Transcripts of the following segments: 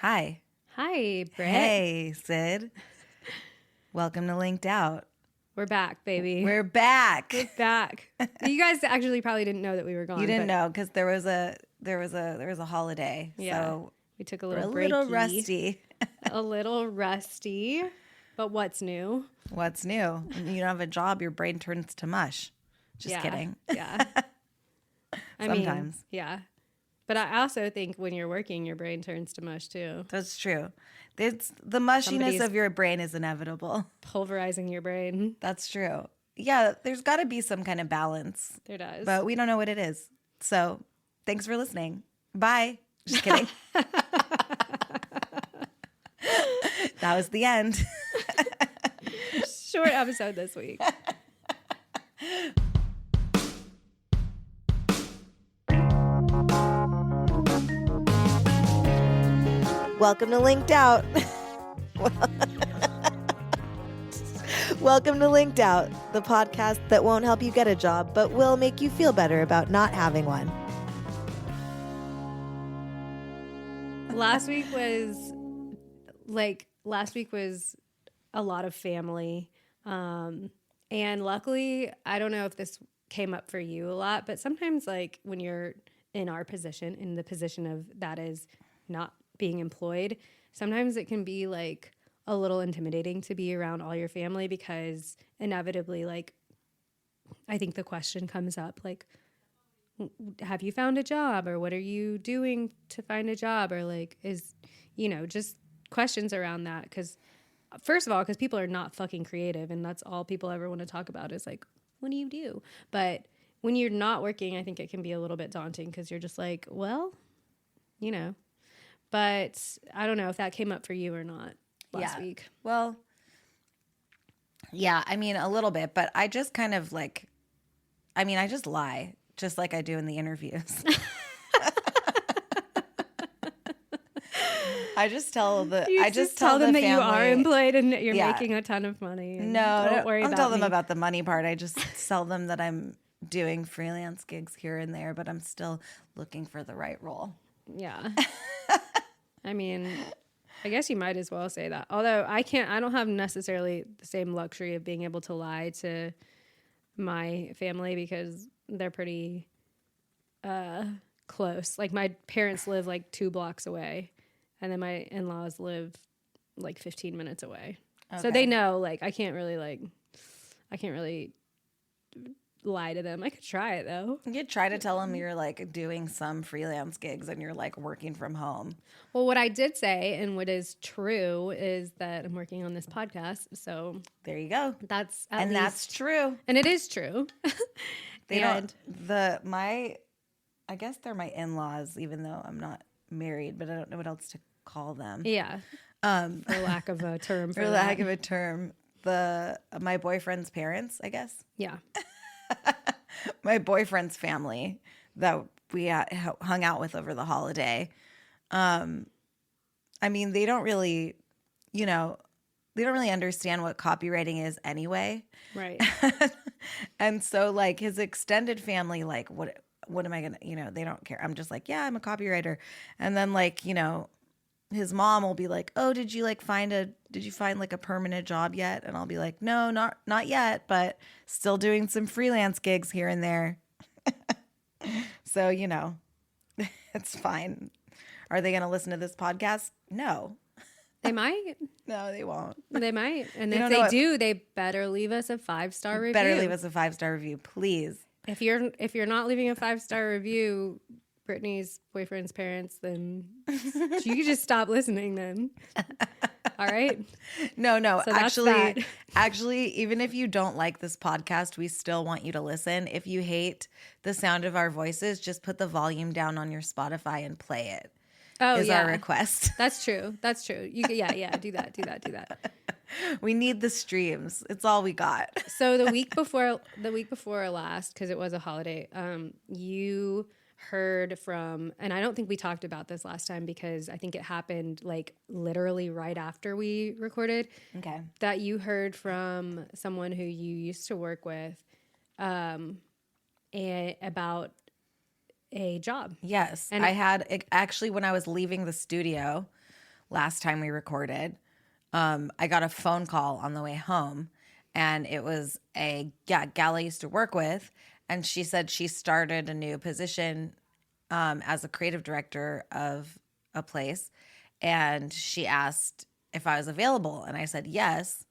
Hi. Hi, Brit. Hey, Sid. Welcome to Linked Out. We're back, baby. We're back. We're back. You guys actually probably didn't know that we were gone. You didn't know because there was a holiday. Yeah. So We took a we're little a breaky. little rusty. A little rusty. But what's new? What's new? When you don't have a job, your brain turns to mush. Just kidding. Yeah. Sometimes. Yeah. But I also think when you're working, your brain turns to mush too. That's true. It's the mushiness of your brain is inevitable. Pulverizing your brain. That's true. Yeah, there's got to be some kind of balance. There does. But we don't know what it is. So thanks for listening. Bye. Just kidding. That was the end. Short episode this week. Welcome to Linked Out. Welcome to Linked Out, the podcast that won't help you get a job, but will make you feel better about not having one. Last week was a lot of family. And luckily, I don't know if this came up for you a lot, but sometimes like when you're in our position, in the position of that is not being employed, sometimes it can be like a little intimidating to be around all your family because inevitably, like, I think the question comes up like, have you found a job, or what are you doing to find a job, or like just questions around that. Because first of all, because people are not fucking creative, and that's all people ever want to talk about is like, what do you do? But when you're not working, I think it can be a little bit daunting because you're just like, well, but I don't know if that came up for you or not last week. Well, yeah, I mean, a little bit, but I just kind of like, I just lie, just like I do in the interviews. I just tell them that you are employed and that you're making a ton of money. No, don't worry about Don't tell them me. about the money part. I just tell them that I'm doing freelance gigs here and there, but I'm still looking for the right role. Yeah. I mean, I guess you might as well say that. Although I don't have necessarily the same luxury of being able to lie to my family because they're pretty close. Like my parents live like 2 blocks away, and then my in-laws live like 15 minutes away. Okay. So they know like I can't really lie to them. I could try it though. You could try to tell them you're like doing some freelance gigs and you're like working from home. Well, what I did say and what is true is that I'm working on this podcast. So there you go. That's true. And it is true. I guess they're my in-laws, even though I'm not married, but I don't know what else to call them. Yeah. For lack of a term. For lack of a term. My boyfriend's parents, I guess. Yeah. My boyfriend's family that we hung out with over the holiday. They don't really, understand what copywriting is anyway. Right. And so like his extended family, like what am I going to, they don't care. I'm just like, yeah, I'm a copywriter. And then like, his mom will be like, oh, did you find like a permanent job yet? And I'll be like, no, not yet, but still doing some freelance gigs here and there. So, it's fine. Are they going to listen to this podcast? No. They might. No, they won't. They might. And if they do, they better leave us a 5-star review. Better leave us a 5-star review, please. If you're not leaving a 5-star review, Brittany's boyfriend's parents, then you can just stop listening then. All right? No. So actually, even if you don't like this podcast, we still want you to listen. If you hate the sound of our voices, just put the volume down on your Spotify and play it. Oh, is our request. That's true. You do that. We need the streams. It's all we got. So the week before last, because it was a holiday, you heard from, and I don't think we talked about this last time because I think it happened like literally right after we recorded. Okay. That you heard from someone who you used to work with and about a job. Yes. And I had, actually, when I was leaving the studio, last time we recorded, I got a phone call on the way home, and it was a gal I used to work with, and she said she started a new position as a creative director of a place, and she asked if I was available, and I said yes,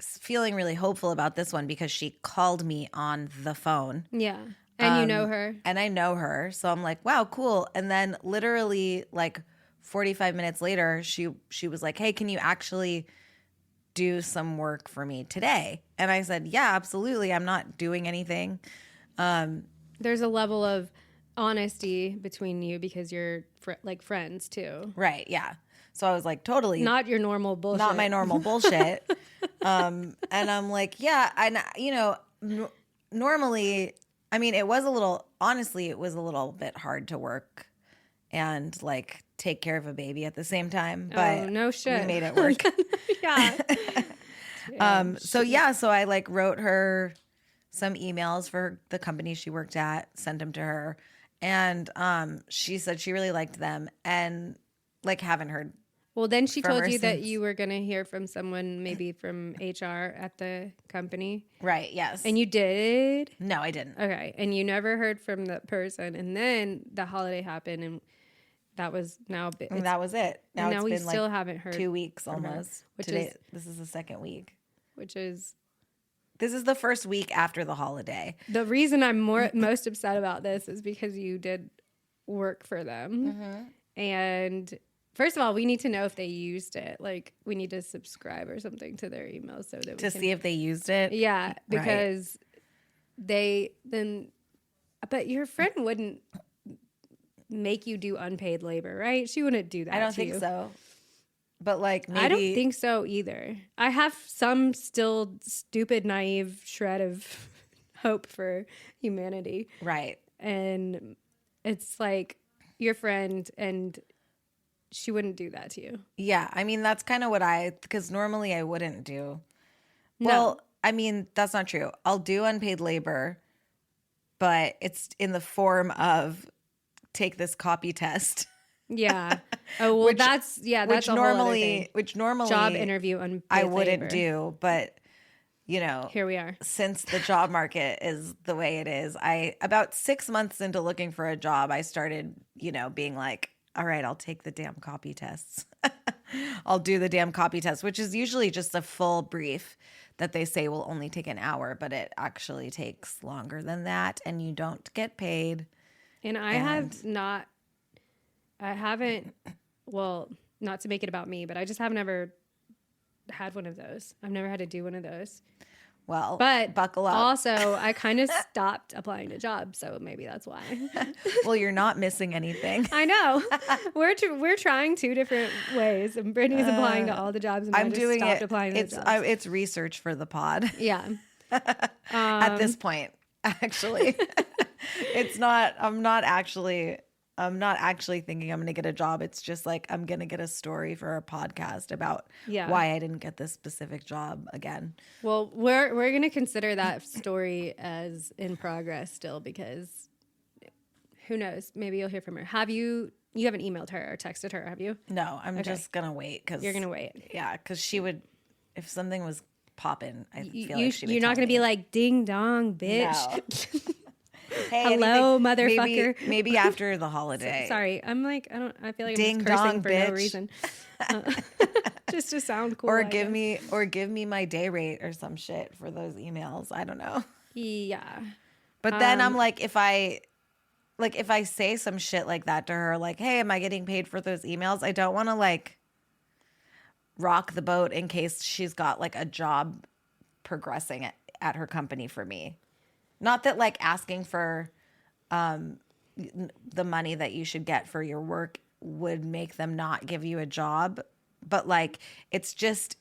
feeling really hopeful about this one because she called me on the phone. Yeah. And you know her. And I know her. So I'm like, wow, cool. And then literally like 45 minutes later, she was like, hey, can you actually do some work for me today? And I said, yeah, absolutely. I'm not doing anything. There's a level of honesty between you because you're like friends too. Right. Yeah. So I was like, totally. Not your normal bullshit. Not my normal bullshit. And I'm like, yeah. And, normally, I mean, it was a little bit hard to work and like take care of a baby at the same time. But no shit. we made it work. Yeah. So I like wrote her some emails for the company she worked at, sent them to her. And she said she really liked them and like haven't heard. Well, then she from told her you that since. you were going to hear from someone maybe from HR at the company. Right. Yes. And you did? No, I didn't. Okay. And you never heard from that person. And then the holiday happened and that was now. And that was it. Now and it's now we been still like haven't heard 2 weeks from her, almost. which Today, this is the second week. Which is. This is the first week after the holiday. The reason I'm most upset about this is because you did work for them. Mm-hmm. And first of all, we need to know if they used it. Like, we need to subscribe or something to their emails so that we to see if they used it. Yeah, because but your friend wouldn't make you do unpaid labor, right? She wouldn't do that. I don't think so. But like maybe I don't think so either. I have some still stupid, naive shred of hope for humanity. Right. And it's like your friend and she wouldn't do that to you. Yeah. I mean, that's kind of because normally I wouldn't do. No. Well, I mean, that's not true. I'll do unpaid labor, but it's in the form of take this copy test. Yeah. Oh, well, that's a whole other thing. Which normally job interview unpaid I wouldn't labor. Do, but here we are. Since the job market is the way it is, about 6 months into looking for a job, I started, being like, all right, I'll take the damn copy tests. I'll do the damn copy test, which is usually just a full brief that they say will only take an hour, but it actually takes longer than that, and you don't get paid. And well, not to make it about me, but I just haven't ever had one of those. I've never had to do one of those. Well, but buckle up. Also, I kind of stopped applying to jobs, so maybe that's why. Well, you're not missing anything. I know. We're trying 2 different ways, and Brittany's applying to all the jobs, and I'm doing stopped it. applying to jobs. It's research for the pod. Yeah. At this point, actually, it's not. I'm not actually thinking I'm going to get a job. It's just like I'm going to get a story for a podcast about why I didn't get this specific job again. Well, we're going to consider that story as in progress still because who knows? Maybe you'll hear from her. You haven't emailed her or texted her, have you? No, I'm just going to wait. You're going to wait. Yeah, because she would, if something was popping, I feel like she would You're not going to be like, ding dong, bitch. No. Hey, hello, motherfucker. Maybe after the holiday. Sorry, I'm like I feel like Ding I'm just cursing dong, for bitch. no reason, just to sound cool. Or give me my day rate or some shit for those emails. I don't know. Yeah, but then I'm like, if I say some shit like that to her, like, hey, am I getting paid for those emails? I don't want to like rock the boat in case she's got like a job progressing at her company for me. Not that like asking for the money that you should get for your work would make them not give you a job, but like it's just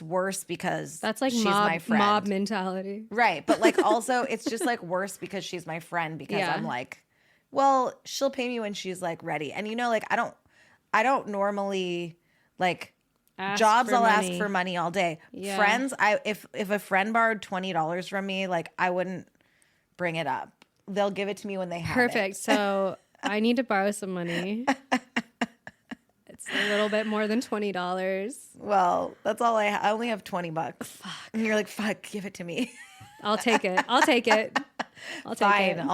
worse because that's like she's my friend. Mob mentality, right? But like also it's just like worse because she's my friend because I'm like, well, she'll pay me when she's like ready, and like I don't normally like. Jobs, I'll ask for money all day. Yeah. Friends, if a friend borrowed $20 from me, like I wouldn't bring it up. They'll give it to me when they have it. Perfect. So I need to borrow some money. It's a little bit more than $20. Well, that's all I only have $20. Fuck. And you're like, fuck, give it to me. I'll take it. I'll take it. I'll take Fine. it.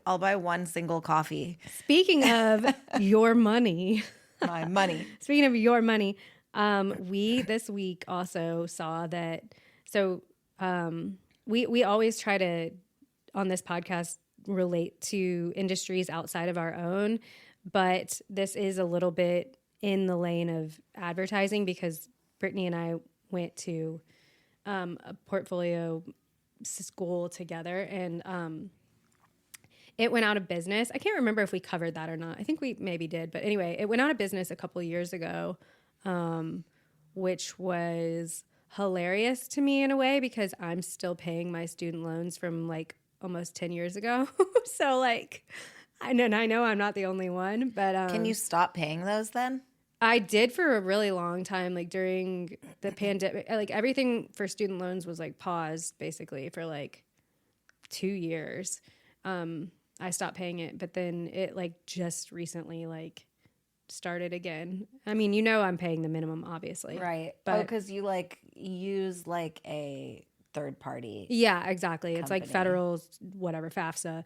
I'll buy one single coffee. Speaking of your money, My money. speaking of your money, we this week also saw that. So we always try to on this podcast relate to industries outside of our own, but this is a little bit in the lane of advertising because Brittany and I went to a portfolio school together, and it went out of business. I can't remember if we covered that or not. I think we maybe did, but anyway, it went out of business a couple of years ago, which was hilarious to me in a way because I'm still paying my student loans from like almost 10 years ago. So like, I know I'm not the only one, but Can you stop paying those then? I did for a really long time, like during the pandemic, like everything for student loans was like paused basically for like 2 years. I stopped paying it, but then it like just recently like started again. I mean, I'm paying the minimum obviously. Right. But because you like use like a third party. yeah, exactly. It's like company. federal, whatever, FAFSA.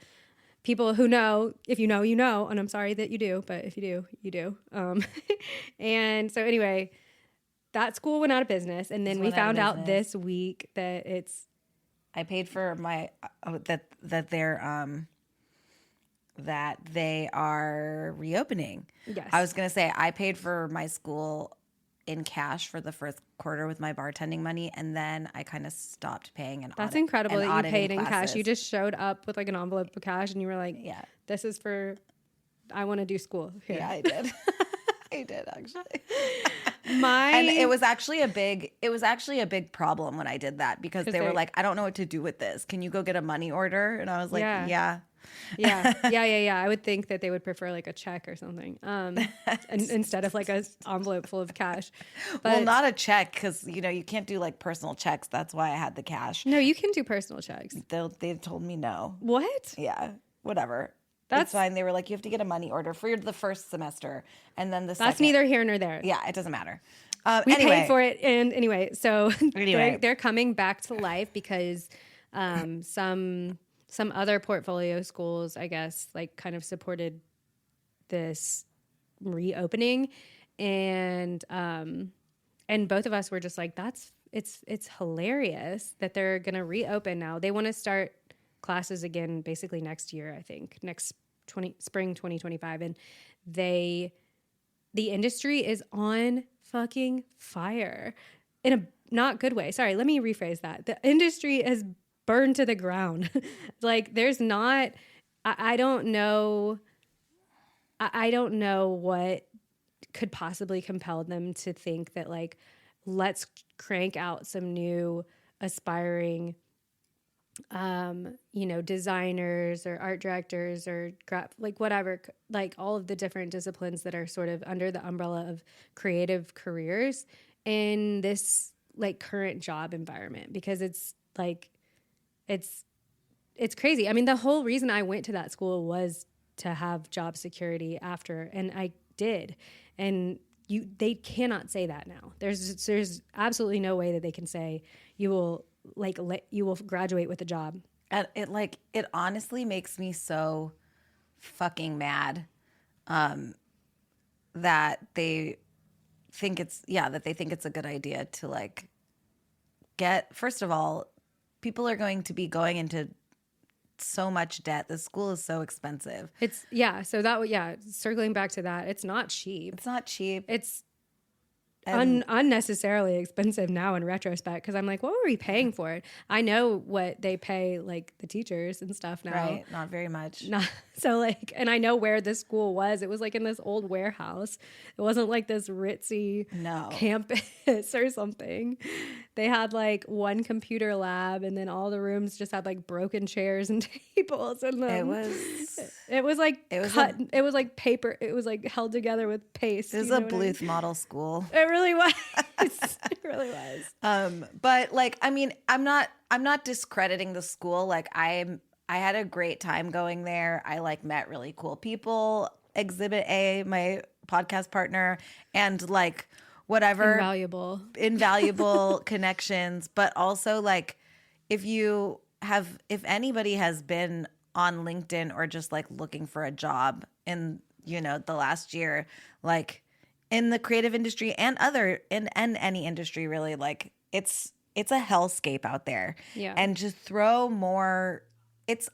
People who know, if you know, you know, and I'm sorry that you do, but if you do, you do. And so anyway, that school went out of business, and then we found out this week that I paid for my that they are reopening. yes. I was gonna say I paid for my school in cash for the first quarter with my bartending money, and then I kind of stopped paying. That's incredible that you paid in cash. You just showed up with like an envelope of cash, and you were like, Yeah. this is for, I want to do school here. Yeah, I did. I did actually. My And it was actually a big problem when I did that because they were like, I don't know what to do with this. Can you go get a money order? And I was like, Yeah. yeah. Yeah. I would think that they would prefer like a check or something, instead of like a envelope full of cash. But Well, not a check because you can't do like personal checks. That's why I had the cash. no, you can do personal checks. They told me no. What? Yeah, whatever. That's That's fine. They were like, you have to get a money order for the first semester, and then the That's second. neither here nor there. Yeah, it doesn't matter. We Anyway. paid for it, and anyway, so Anyway. they're coming back to life because some other portfolio schools, I guess, like kind of supported this reopening, and both of us were just like, it's hilarious that they're gonna reopen now. They want to start classes again basically next year, I think spring 2025, and the industry is on fucking fire in a not good way. Sorry, let me rephrase that. The industry is burned to the ground. Like there's not, I don't know. I don't know what could possibly compel them to think that like, let's crank out some new aspiring designers or art directors or like whatever, like all of the different disciplines that are sort of under the umbrella of creative careers in this like current job environment, because it's like, it's crazy. I mean, the whole reason I went to that school was to have job security after, and I did. And they cannot say that now. There's absolutely no way that they can say you will graduate with a job. And it honestly makes me so fucking mad that they think it's a good idea to like first of all, people are going to be going into so much debt. The school is so expensive. Circling back to that, it's not cheap. It's not cheap. It's unnecessarily expensive now in retrospect, because I'm like, what were we paying for it? I know what they pay like the teachers and stuff now. Right, not very much. So like, and I know where this school was. It was like in this old warehouse. It wasn't like this ritzy campus or something. They had like one computer lab, and then all the rooms just had like broken chairs and tables in them. It was like paper. It was like held together with paste. It was a Bluth model school. It really was. It really was. But like, I mean, I'm not discrediting the school. Like I had a great time going there. I like met really cool people. Exhibit A, my podcast partner and like whatever invaluable connections. But also like if anybody has been on LinkedIn or just like looking for a job in, the last year, like in the creative industry and any industry really, like it's a hellscape out there. Yeah. And just throw more,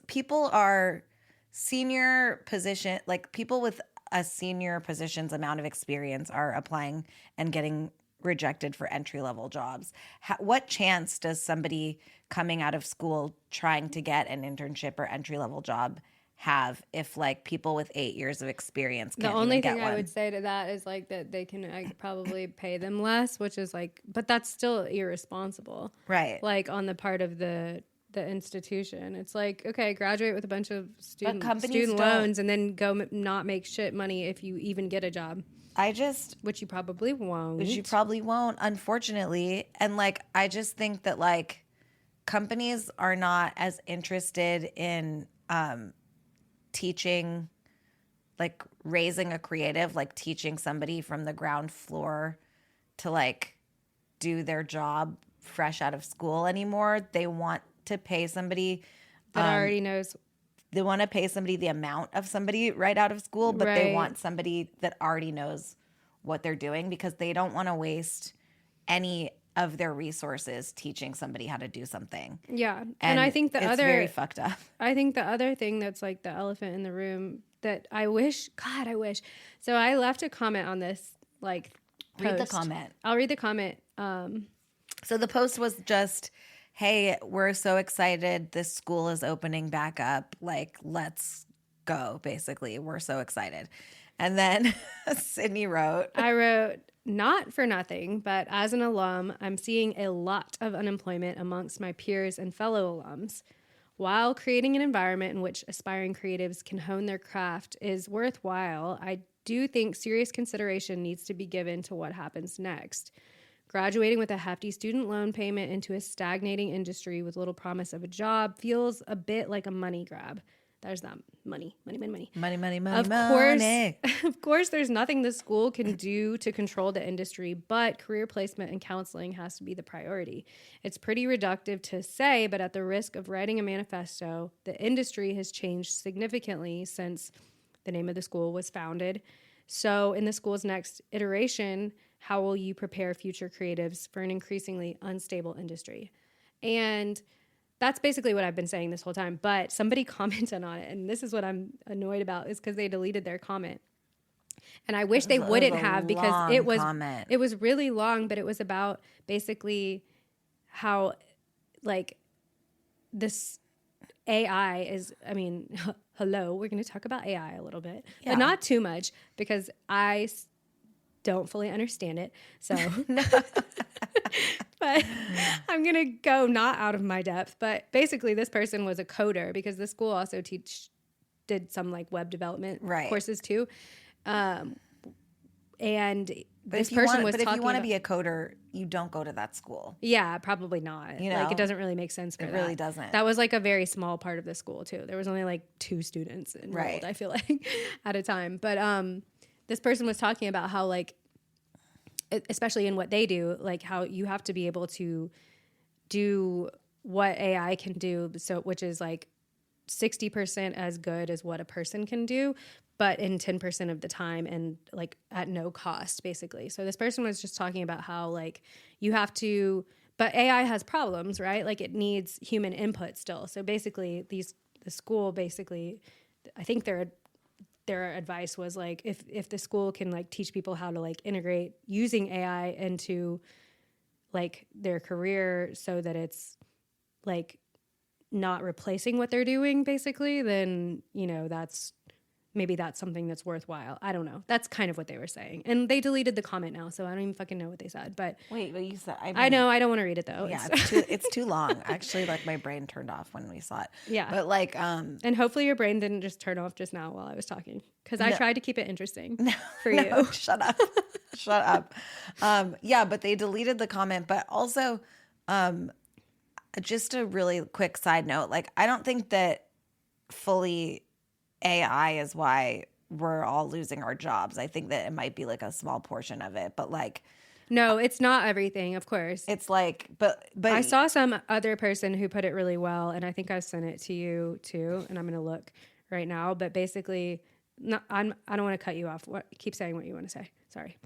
people are senior position, like people with a senior position's amount of experience are applying and getting rejected for entry-level jobs. What chance does somebody coming out of school trying to get an internship or entry-level job have if like people with 8 years of experience can't The only even get thing one? I would say to that is like that they can probably pay them less, which is like, but that's still irresponsible, right? Like on the part of the institution. It's like, okay, graduate with a bunch of student loans and then go not make shit money if you even get a job. Which you probably won't. Unfortunately. And like, I just think that like companies are not as interested in teaching, like raising a creative, like teaching somebody from the ground floor to like do their job fresh out of school anymore. They want to pay somebody that already knows. They want to pay somebody the amount of somebody right out of school, but they want somebody that already knows what they're doing because they don't want to waste any of their resources teaching somebody how to do something. Yeah. And I think it's very fucked up. I think the other thing that's like the elephant in the room that I wish. So I left a comment on this, like, Read the comment. I'll read the comment. So the post was just, hey, we're so excited. This school is opening back up. Like, let's go, basically. We're so excited. And then Sydney wrote. I wrote, not for nothing, but as an alum, I'm seeing a lot of unemployment amongst my peers and fellow alums. While creating an environment in which aspiring creatives can hone their craft is worthwhile, I do think serious consideration needs to be given to what happens next. Graduating with a hefty student loan payment into a stagnating industry with little promise of a job feels a bit like a money grab. There's that money. Of course, there's nothing the school can do to control the industry, but career placement and counseling has to be the priority. It's pretty reductive to say, but at the risk of writing a manifesto, the industry has changed significantly since the name of the school was founded. So in the school's next iteration, how will you prepare future creatives for an increasingly unstable industry? And that's basically what I've been saying this whole time. But somebody commented on it, and this is what I'm annoyed about, is because they deleted their comment. And I wish they wouldn't have, because it was really long, but it was about basically how like this AI is, hello, we're going to talk about AI a little bit, but not too much because I don't fully understand it. So, but I'm going to go not out of my depth. But basically, this person was a coder because the school also did some like web development courses too. And this person was talking about, if you want to be a coder, you don't go to that school. Yeah, probably not. Like, it doesn't really make sense for that. It really doesn't. That was like a very small part of the school too. There was only like 2 students enrolled, I feel like, at a time. But this person was talking about how, like, especially in what they do, like how you have to be able to do what AI can do, so which is like 60% as good as what a person can do, but in 10% of the time and like at no cost, basically. So this person was just talking about how like you have to, but AI has problems, right? Like it needs human input still. So basically the school basically, I think their advice was like, if the school can like teach people how to like integrate using AI into like their career so that it's like not replacing what they're doing basically, then, maybe that's something that's worthwhile. I don't know. That's kind of what they were saying. And they deleted the comment now, so I don't even fucking know what they said. But wait, but you said, I know, I don't want to read it though. Yeah, it's too long. Actually, like my brain turned off when we saw it. Yeah. But like, and hopefully your brain didn't just turn off just now while I was talking, because I tried to keep it interesting for you. No, shut up. Shut up. Yeah, but they deleted the comment. But also, just a really quick side note, like I don't think that fully AI is why we're all losing our jobs. I think that it might be like a small portion of it, but like No, it's not everything, of course. it's like, but I saw some other person who put it really well, and I think I sent it to you too, and I'm going to look right now. But basically, I don't want to cut you off. Keep saying what you want to say. Sorry.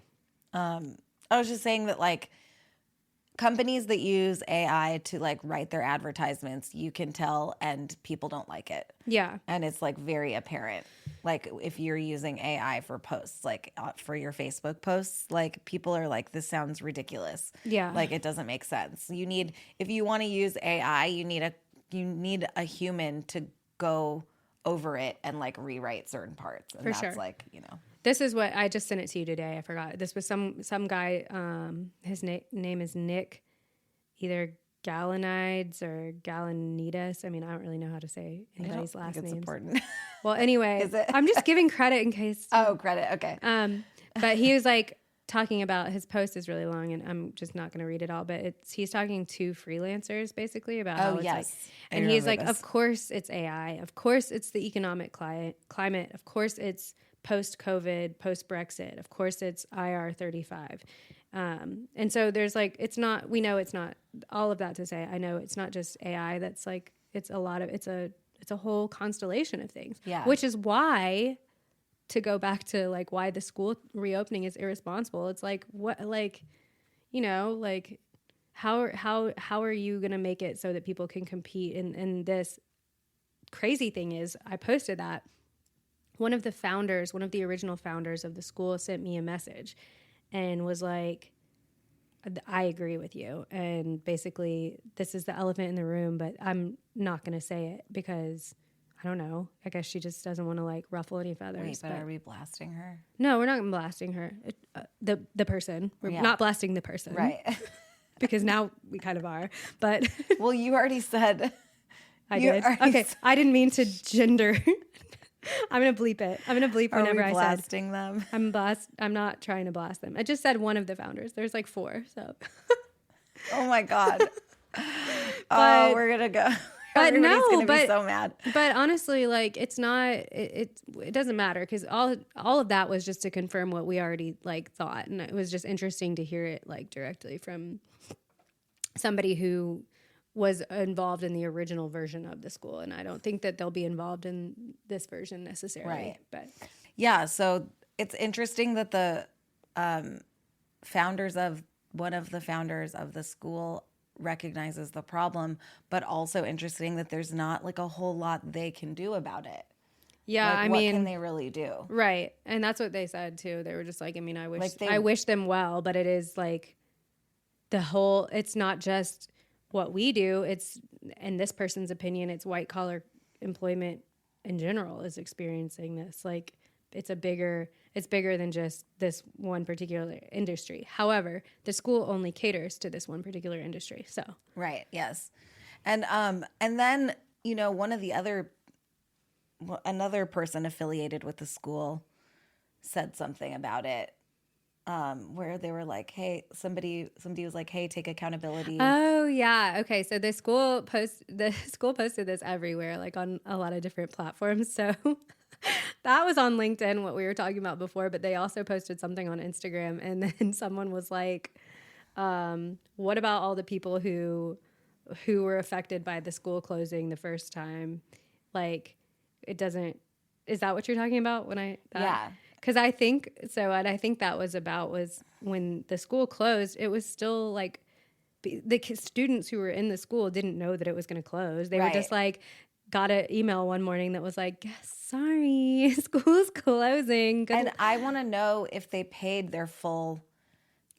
I was just saying that like companies that use AI to like write their advertisements, you can tell, and people don't like it. Yeah. And it's like very apparent. Like if you're using AI for posts, like for your Facebook posts, like people are like, this sounds ridiculous. Yeah. Like it doesn't make sense. You need, if you want to use AI, you need a human to go over it and like rewrite certain parts. And For that's sure. like, you know. This is what I just sent it to you today. I forgot. This was some guy. His name is Nick, either Gallinides or Gallinides. I mean, I don't really know how to say anybody's last It's names. important. Well, anyway, Is it? I'm just giving credit in case. Oh, credit. Okay. But he was like talking about, his post is really long, and I'm just not going to read it all. But he's talking to freelancers basically about how it's like, and he's like, of course it's AI, of course it's the economic climate, of course it's post-COVID, post-Brexit, of course it's IR35. And so there's like, it's not, we know it's not all of that to say, I know it's not just AI. That's like, it's a lot of, it's a whole constellation of things, which is why, to go back to like why the school reopening is irresponsible. It's like, what, like, you know, like how are you going to make it so that people can compete? And this crazy thing is, I posted that one of the original founders of the school sent me a message and was like, I agree with you. And basically, this is the elephant in the room, but I'm not going to say it because I don't know. I guess she just doesn't want to like ruffle any feathers. Wait, but are we blasting her? No, we're not blasting her. The person. We're not blasting the person. Right. Because now we kind of are. But well, you already said. I did. Okay. I didn't mean to gender. I'm going to bleep it. I'm going to bleep whenever I said. Are we blasting them? I'm not trying to blast them. I just said one of the founders. There's like 4, so. Oh my God. We're going to go. But Everybody's gonna be so mad. But honestly, like it's not. It doesn't matter because all of that was just to confirm what we already like thought, and it was just interesting to hear it like directly from somebody who was involved in the original version of the school, and I don't think that they'll be involved in this version necessarily. Right. But yeah, so it's interesting that the one of the founders of the school recognizes the problem, but also interesting that there's not like a whole lot they can do about it. Yeah, like, I what mean, can they really do? Right, and that's what they said too. They were just like, I mean, I wish them well, but it is like it's not just what we do. It's, in this person's opinion, it's white collar employment in general is experiencing this. Like it's bigger than just this one particular industry. However, the school only caters to this one particular industry. So right, yes, and then you know another person affiliated with the school said something about it, where they were like, "Hey," somebody was like, "Hey, take accountability." Oh yeah, okay. So the school posted this everywhere, like on a lot of different platforms. So. That was on LinkedIn, what we were talking about before, but they also posted something on Instagram, and then someone was like, what about all the people who were affected by the school closing the first time? Like, is that what you're talking about yeah. Because I think so, and I think that was when the school closed, it was still like the students who were in the school didn't know that it was going to close. They were just like, got an email one morning that was like, sorry, school's closing. And I want to know if they paid their full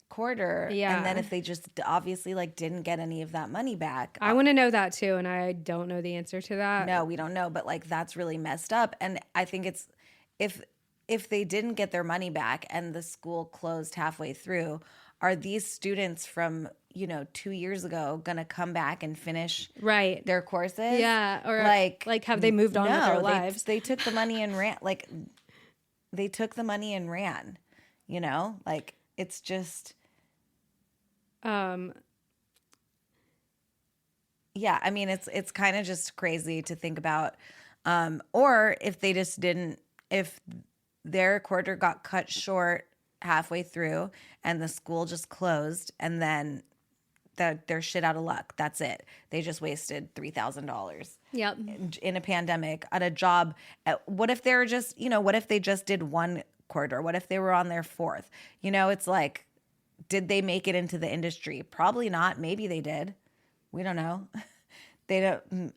quarter. Yeah. And then if they just obviously like didn't get any of that money back. I want to know that too. And I don't know the answer to that. No, we don't know. But like, that's really messed up. And I think it's, if they didn't get their money back and the school closed halfway through, are these students from 2 years ago going to come back and finish their courses? Yeah. Or like have they moved on with their lives? They took the money and ran. Like they took the money and ran, like it's just. Yeah. I mean, it's kind of just crazy to think about. Or if they just didn't, if their quarter got cut short halfway through and the school just closed, and then they're shit out of luck. That's it. They just wasted $3,000 Yep. in a pandemic at a job. What if they're just, what if they just did one quarter? What if they were on their fourth? It's like, did they make it into the industry? Probably not. Maybe they did. We don't know. They don't,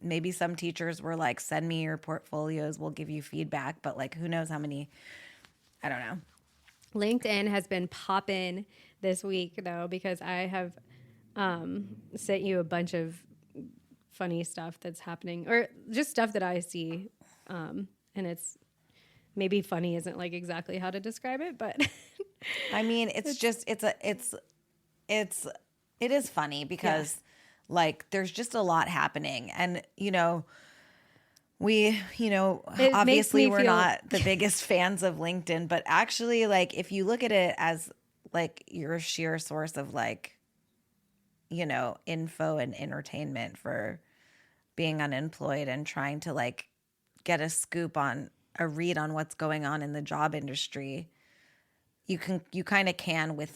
maybe some teachers were like, send me your portfolios, we'll give you feedback. But like, who knows how many, I don't know. LinkedIn has been popping this week though, because I have sent you a bunch of funny stuff that's happening, or just stuff that I see. And it's maybe funny isn't like exactly how to describe it, but I mean, it is funny because like there's just a lot happening, and we, obviously we're not the biggest fans of LinkedIn, but actually like if you look at it as like your sheer source of like, info and entertainment for being unemployed and trying to like get a scoop on a read on what's going on in the job industry, you kind of can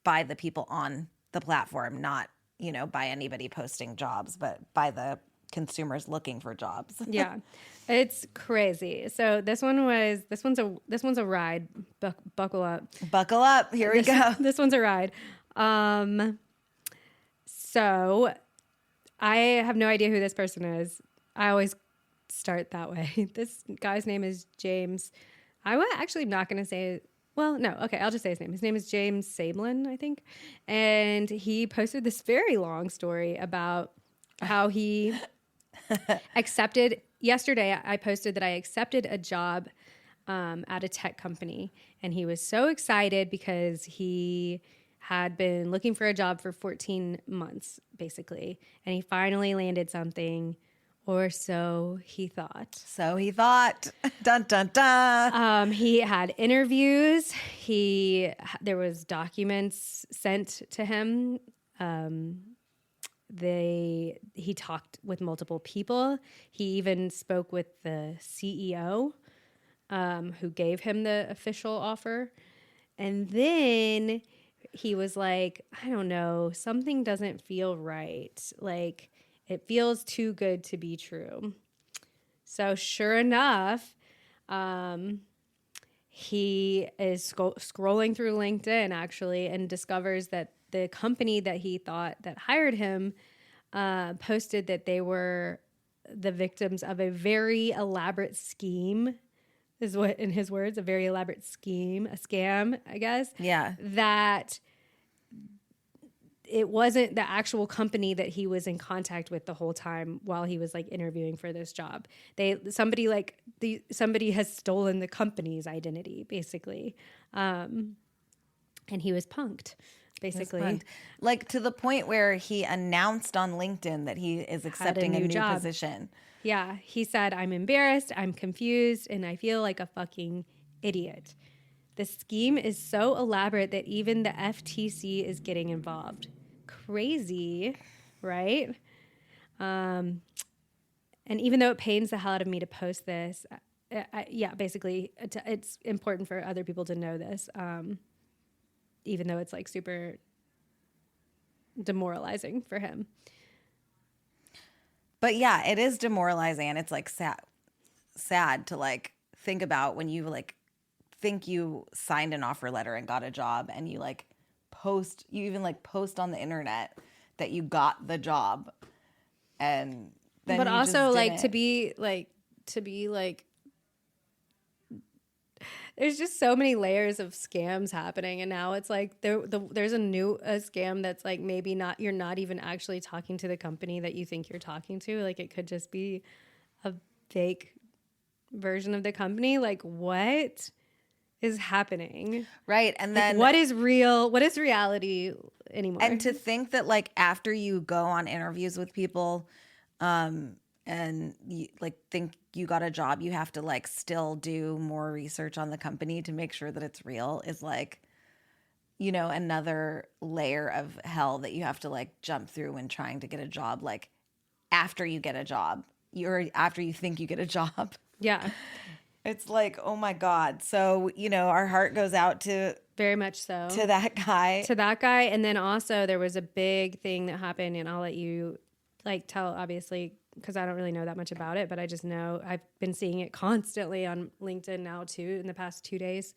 by the people on the platform, not, by anybody posting jobs, but by the consumers looking for jobs. Yeah, it's crazy. So this one's a ride. Buckle up. Buckle up. Here we go. This one's a ride. So I have no idea who this person is. I always start that way. This guy's name is James. I'm actually not going to say. Well, no. Okay, I'll just say his name. His name is James Sablin, I think. And he posted this very long story about how he accepted. Yesterday, I posted that I accepted a job at a tech company. And he was so excited because he had been looking for a job for 14 months, basically. And he finally landed something. Or so he thought. So he thought. Dun, dun, dun. He had interviews. There was documents sent to him. He talked with multiple people. He even spoke with the CEO, who gave him the official offer. And then he was like, I don't know, something doesn't feel right. Like, it feels too good to be true. So sure enough, he is scrolling through LinkedIn actually and discovers that the company that he thought that hired him posted that they were the victims of a very elaborate scheme, is what, in his words, a very elaborate scheme, a scam, I guess. Yeah. That it wasn't the actual company that he was in contact with the whole time while he was like interviewing for this job. Somebody has stolen the company's identity, basically. And he was punked, basically. Like to the point where he announced on LinkedIn that he is accepting a new job. position. Yeah. He said, I'm embarrassed, I'm confused, and I feel like a fucking idiot. The scheme is so elaborate that even the FTC is getting involved. Crazy, right? And even though it pains the hell out of me to post this, basically it's important for other people to know this, even though it's like super demoralizing for him. But yeah, it is demoralizing, and it's like sad to like think about when you like think you signed an offer letter and got a job, and you even post on the internet that you got the job, and then but you also just like didn't. to be like there's just so many layers of scams happening, and now it's like there's a scam that's like maybe not, you're not even actually talking to the company that you think you're talking to. Like it could just be a fake version of the company. Like what is happening? Right. And then what is real? What is reality anymore? And to think that like after you go on interviews with people, and you like think you got a job, you have to like still do more research on the company to make sure that it's real is like, another layer of hell that you have to like jump through when trying to get a job. Like after you get a job, after you think you get a job. Yeah. It's like, oh my God. So, our heart goes out to Very much so. that guy. To that guy. And then also there was a big thing that happened, and I'll let you tell, obviously, because I don't really know that much about it, but I just know I've been seeing it constantly on LinkedIn now too in the past 2 days.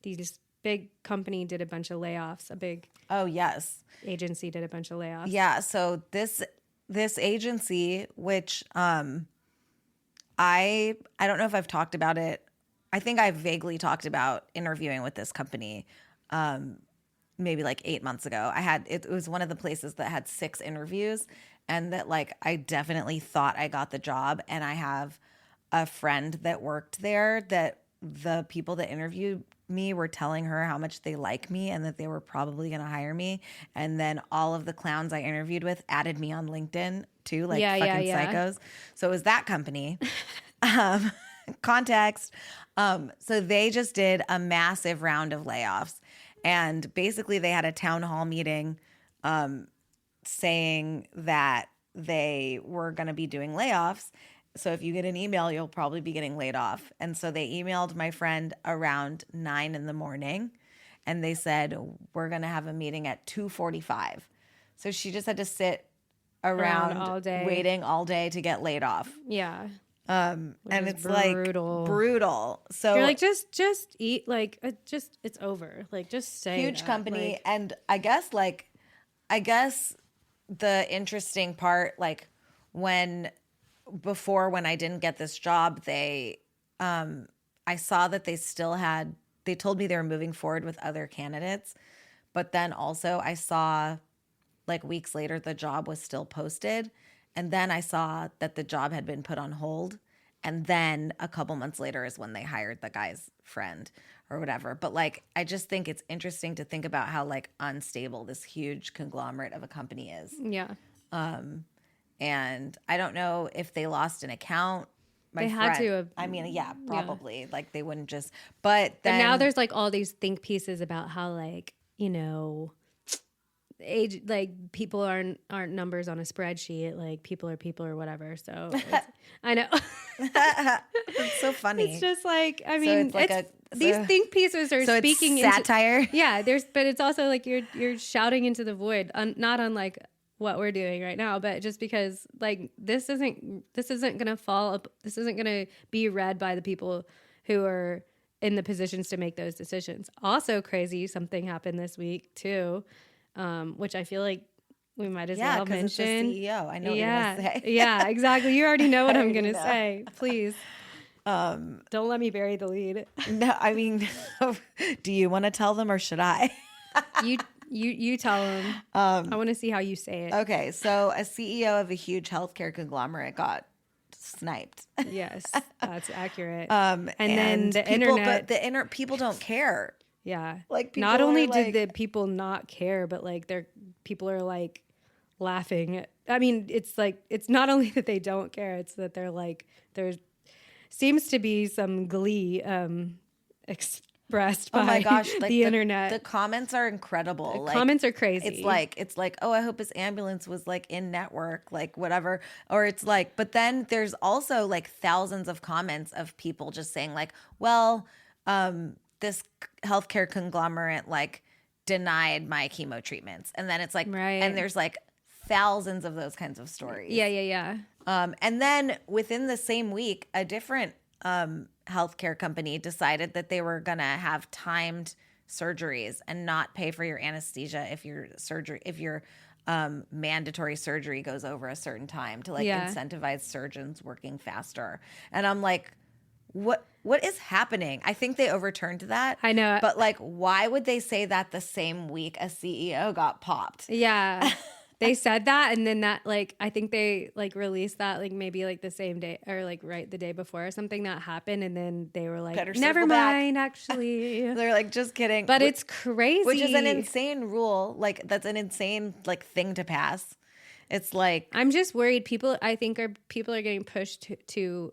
These big company did a bunch of layoffs. A big Oh, yes. agency did a bunch of layoffs. Yeah. So this agency, which I don't know if I've talked about it. I think I vaguely talked about interviewing with this company maybe like 8 months ago. It was one of the places that had 6 interviews, and that like I definitely thought I got the job. And I have a friend that worked there that the people that interviewed me were telling her how much they like me and that they were probably going to hire me. And then all of the clowns I interviewed with added me on LinkedIn too, like fucking psychos. So it was that company. Context. So they just did a massive round of layoffs. And basically they had a town hall meeting saying that they were going to be doing layoffs. So if you get an email, you'll probably be getting laid off. And so they emailed my friend around 9 a.m. and they said, we're going to have a meeting at 2:45. So she just had to sit around all day, waiting all day to get laid off. Yeah. And it's brutal. like brutal. So you're like, just eat, like, it's over. Like, just say huge that. company. Like, And I guess the interesting part, like before when I didn't get this job, I saw that they told me they were moving forward with other candidates. But then also I saw like weeks later, the job was still posted. And then I saw that the job had been put on hold. And then a couple months later is when they hired the guy's friend or whatever. But like, I just think it's interesting to think about how like unstable this huge conglomerate of a company is. yeah. And I don't know if they lost an account. They had to have. I mean, yeah, probably. Yeah. Like they wouldn't just. But then now there's like all these think pieces about how like, age, like people aren't numbers on a spreadsheet. Like people are people or whatever. So I know. It's so funny. It's just like, I mean, so it's like these think pieces are so speaking it's satire. But it's also like you're shouting into the void, not unlike what we're doing right now, but just because like this isn't gonna fall up, this isn't gonna be read by the people who are in the positions to make those decisions. Also crazy, something happened this week too, which I feel like we might as well mention. It's the CEO. I know what you're gonna say. Yeah, exactly. You already know what I'm gonna say. Please. Don't let me bury the lead. No, I mean, do you want to tell them or should I? You tell them. I want to see how you say it. Okay, so a CEO of a huge healthcare conglomerate got sniped. Yes, that's accurate. And then the people, internet, but people don't care. Yeah, like not only did the people not care, but like people are like laughing. I mean, it's like it's not only that they don't care; it's that they're like there seems to be some glee expressed by oh my gosh, like the internet. The comments are incredible. The comments are crazy. It's like, oh, I hope his ambulance was like in network, like whatever. Or it's like, but then there's also like thousands of comments of people just saying like, well, this healthcare conglomerate like denied my chemo treatments. And then it's like, and there's like thousands of those kinds of stories. Yeah. And then within the same week, a different healthcare company decided that they were going to have timed surgeries and not pay for your anesthesia if your mandatory surgery goes over a certain time to like incentivize surgeons working faster. And I'm like, what is happening? I think they overturned that. I know. But like, why would they say that the same week a CEO got popped? Yeah. They said that, and then that, like, I think they, like, released that, like, maybe, like, the same day, or, like, right the day before or something that happened, and then they were like, never mind, actually. They're like, just kidding. But it's crazy. Which is an insane rule. Like, that's an insane, like, thing to pass. It's like... I'm just worried people are getting pushed to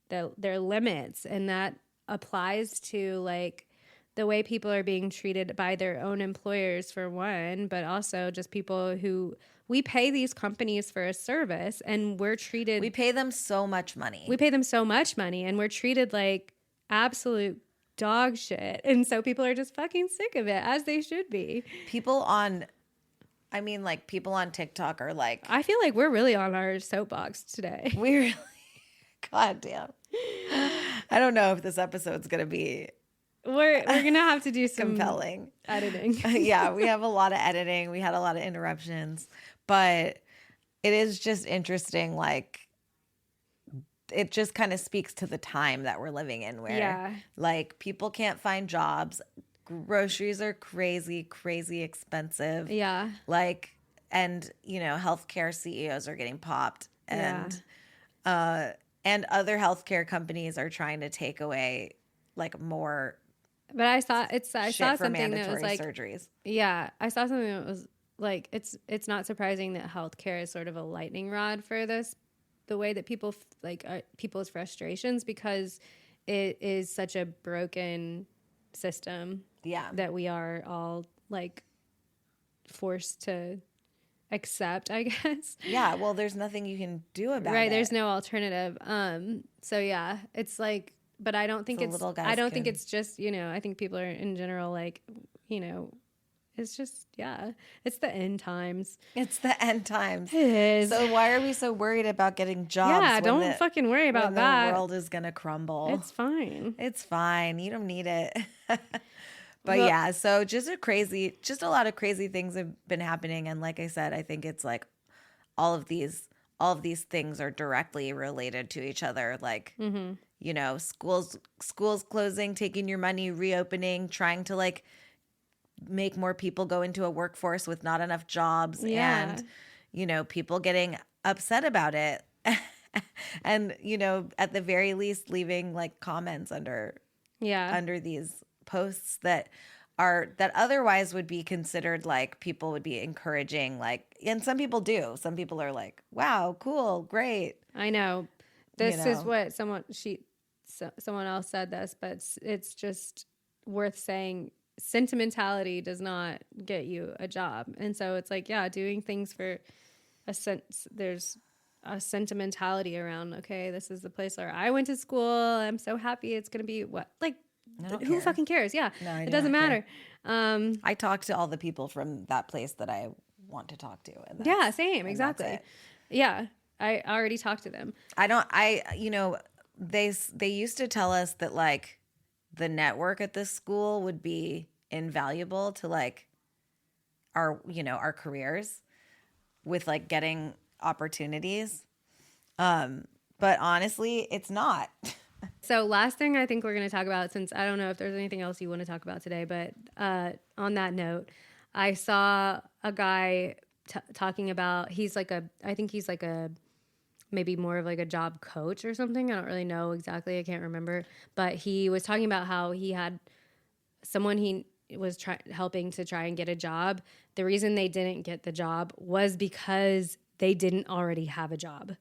their limits, and that applies to, like... the way people are being treated by their own employers, for one, but also just people who we pay these companies for a service and we're treated. We pay them so much money. And we're treated like absolute dog shit. And so people are just fucking sick of it, as they should be. People on TikTok are like, I feel like we're really on our soapbox today. we really, God damn. I don't know if this episode's going to be We're gonna have to do some compelling editing. Yeah, we have a lot of editing. We had a lot of interruptions, but it is just interesting. Like, it just kind of speaks to the time that we're living in where like people can't find jobs. Groceries are crazy expensive. Yeah. Like, and healthcare CEOs are getting popped, and other healthcare companies are trying to take away like more. But I saw something that was like surgeries. Yeah, I saw something that was like it's not surprising that healthcare is sort of a lightning rod for the way that people people's frustrations, because it is such a broken system. Yeah, that we are all like forced to accept, I guess. Yeah, well, there's nothing you can do about it. Right, there's no alternative. So yeah, it's like, but I don't think it's just, I think people are in general like, it's just, it's the end times. It's the end times. It is. So why are we so worried about getting jobs? Yeah, don't fucking worry about that. The world is going to crumble. It's fine. It's fine. You don't need it. But so just a lot of crazy things have been happening. And like I said, I think it's like all of these things are directly related to each other. Like, schools closing, taking your money, reopening, trying to like make more people go into a workforce with not enough jobs, and people getting upset about it. And at the very least leaving like comments under these posts that otherwise would be considered like people would be encouraging, like, and some people do. Some people are like, wow, cool, great. I know. This is what someone else said this, but it's just worth saying. Sentimentality does not get you a job. And so it's like, doing things for a sense, there's a sentimentality around, okay, this is the place where I went to school. I'm so happy it's going to be what, like, who fucking cares? Yeah. No, it doesn't matter. I talk to all the people from that place that I want to talk to. And same. Exactly. Yeah. I already talked to them. They used to tell us that like the network at this school would be invaluable to like our careers with like getting opportunities. But honestly, it's not. So last thing I think we're going to talk about, since I don't know if there's anything else you want to talk about today, but on that note, I saw a guy talking about, I think he's like a maybe more of like a job coach or something. I don't really know exactly. I can't remember. But he was talking about how he had someone he was helping to try and get a job. The reason they didn't get the job was because they didn't already have a job,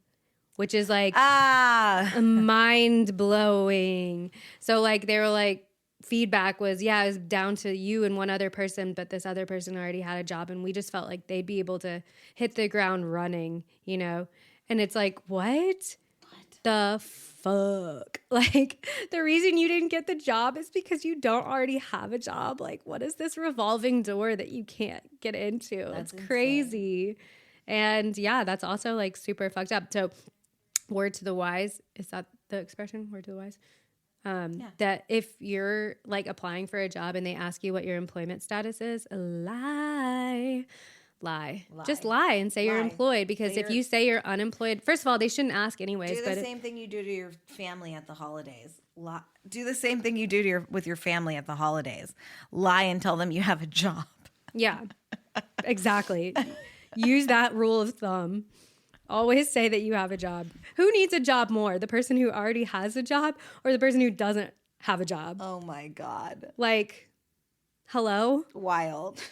which is like mind blowing. So like they were like, feedback was, it was down to you and one other person, but this other person already had a job, and we just felt like they'd be able to hit the ground running, And it's like, what the fuck? Like, the reason you didn't get the job is because you don't already have a job. Like, what is this revolving door that you can't get into? That's crazy. And that's also like super fucked up. So, word to the wise, is that the expression? Word to the wise? That if you're like applying for a job and they ask you what your employment status is, lie. Just lie and say you're employed, because if you say you're unemployed, first of all, they shouldn't ask anyways. Do the same thing you do to your family at the holidays. Do the same thing you do with your family at the holidays. Lie and tell them you have a job. Yeah, exactly. Use that rule of thumb. Always say that you have a job. Who needs a job more? The person who already has a job or the person who doesn't have a job? Oh my God. Like, hello? Wild.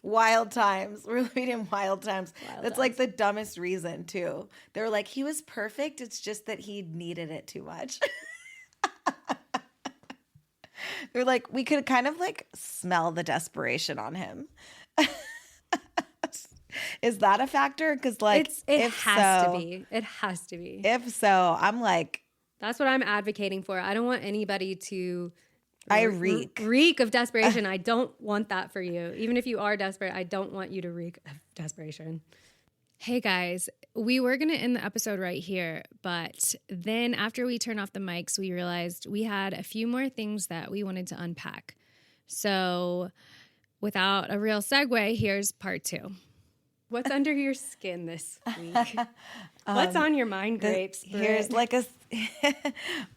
Wild times. We're living in wild times. That's like the dumbest reason too. They were like, he was perfect. It's just that he needed it too much. They're like, we could kind of like smell the desperation on him. Is that a factor? Because like, it has to be. It has to be. If so, I'm like, That's what I'm advocating for. I don't want anybody to I reek. reek of desperation. I don't want that for you. Even if you are desperate, I don't want you to reek of desperation. Hey guys, we were going to end the episode right here, but then after we turned off the mics, we realized we had a few more things that we wanted to unpack. So without a real segue, here's part 2. What's under your skin this week? What's on your mind, Grapes? Here's like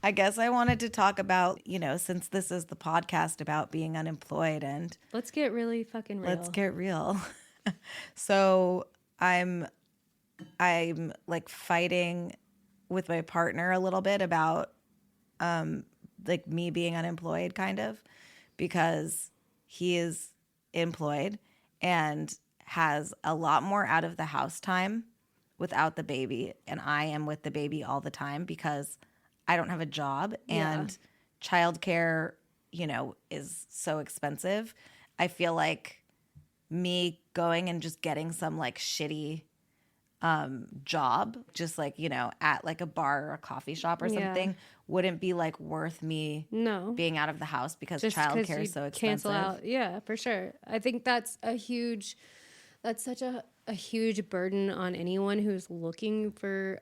I guess I wanted to talk about, since this is the podcast about being unemployed, and let's get really fucking real. Let's get real. So I'm like fighting with my partner a little bit about like me being unemployed, kind of, because he is employed and has a lot more out of the house time without the baby, and I am with the baby all the time because I don't have a job, and childcare, is so expensive. I feel like me going and just getting some like shitty job, just like, at like a bar or a coffee shop or something, wouldn't be like worth me being out of the house because childcare is so expensive. Cancel out. Yeah, for sure. I think that's such a huge burden on anyone who's looking for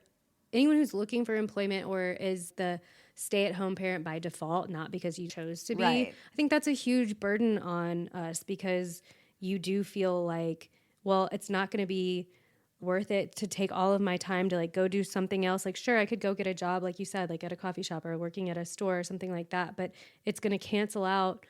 employment or is the stay-at-home parent by default, not because you chose to be. Right. I think that's a huge burden on us because you do feel like, well, it's not going to be worth it to take all of my time to like go do something else. Like, sure, I could go get a job, like you said, like at a coffee shop or working at a store or something like that, but it's going to cancel out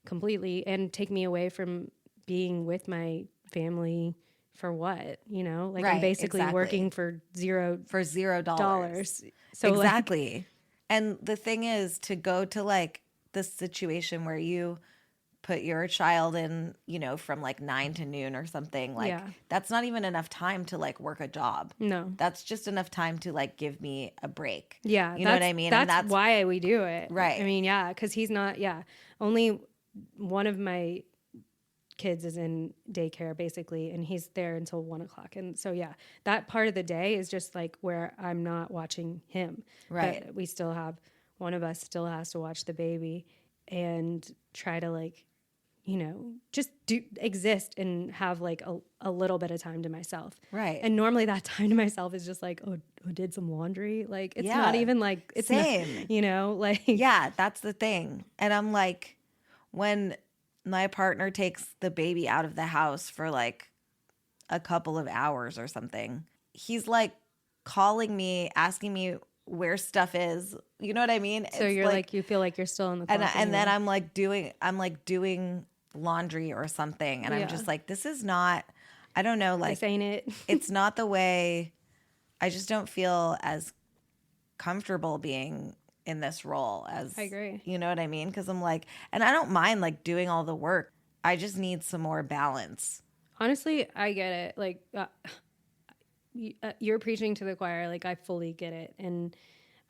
completely and take me away from being with my family for what, like right, I'm basically working for $0. So exactly. Like, and the thing is to go to like this situation where you put your child in, from like 9 to noon or something, like that's not even enough time to like work a job. No, that's just enough time to like give me a break. Yeah. You know what I mean? That's why we do it. Right. I mean, yeah. Cause he's not, only one of my kids is in daycare basically, and he's there until 1:00. And so, that part of the day is just like where I'm not watching him. Right. But we still have, one of us still has to watch the baby and try to like, just exist and have like a little bit of time to myself. Right. And normally that time to myself is just like, did some laundry. Like, it's not even like, it's same, like. Yeah, that's the thing. And I'm like, when my partner takes the baby out of the house for like a couple of hours or something, he's like calling me, asking me where stuff is. You know what I mean? So you're like you feel like you're still in the closet. And then I'm like doing laundry or something. And I'm just like, this is not, I don't know, like, this ain't it. It's not the way, I just don't feel as comfortable being in this role as, I agree. You know what I mean? Because I'm like, and I don't mind like doing all the work. I just need some more balance. Honestly, I get it. Like, you're preaching to the choir. Like, I fully get it. And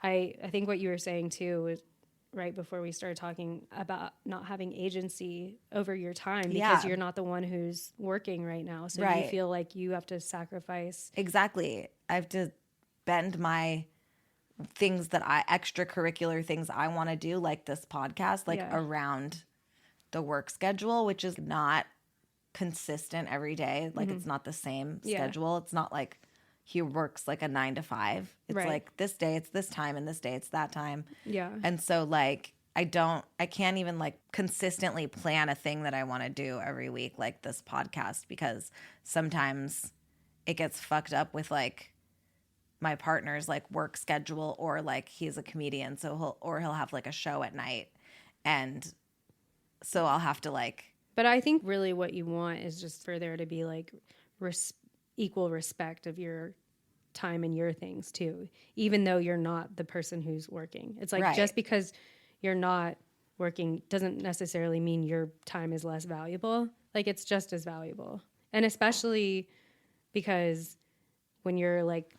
I think what you were saying too was right before we started talking about not having agency over your time because you're not the one who's working right now. So you feel like you have to sacrifice. Exactly. I have to bend my things extracurricular things I want to do, like this podcast, like around the work schedule, which is not consistent every day. Like it's not the same schedule. It's not like he works like a 9 to 5. It's like this day it's this time and this day it's that time. Yeah. And so like I can't even like consistently plan a thing that I want to do every week, like this podcast, because sometimes it gets fucked up with like my partner's like work schedule, or like he's a comedian, so he'll have like a show at night, and so I'll have to like. But I think really what you want is just for there to be like equal respect of your time and your things too, even though you're not the person who's working. It's like just because you're not working doesn't necessarily mean your time is less valuable. Like it's just as valuable, and especially because when you're like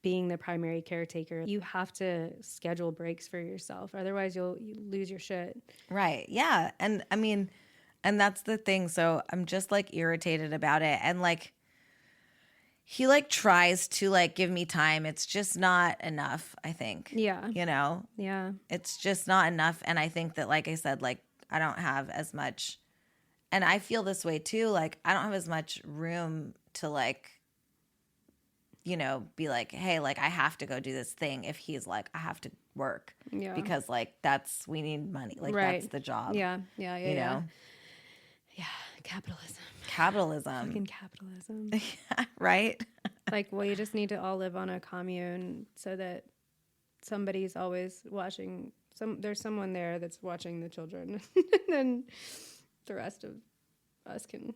being the primary caretaker, you have to schedule breaks for yourself. Otherwise, you lose your shit. Right. Yeah. And I mean, and that's the thing. So I'm just like irritated about it. And like, he like tries to like give me time. It's just not enough, I think. Yeah. You know? Yeah. It's just not enough. And I think that, like I said, like I don't have as much, and I feel this way too. Like I don't have as much room to like, you know, be like, hey, like I have to go do this thing if he's like, I have to work. Yeah. Because like we need money. Like Right. that's the job. Yeah. Yeah. Yeah. You yeah. know? Yeah. Capitalism. Capitalism. Fucking capitalism. Yeah, right? Like, well, you just need to all live on a commune so that somebody's always watching. There's someone there that's watching the children, and then the rest of us can.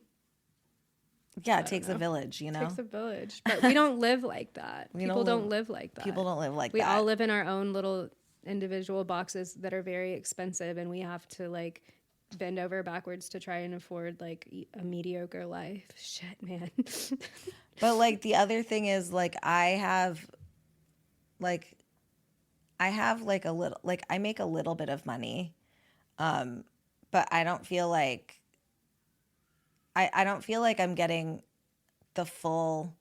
Yeah, it takes a village, you know? It takes a village, but we don't live like that. People don't live like that. People don't live like we that. We all live in our own little individual boxes that are very expensive, and we have to like bend over backwards to try and afford like a mediocre life. Shit, man. But like the other thing is like I have like a little, like I make a little bit of money, but I don't feel like I don't feel like I'm getting the full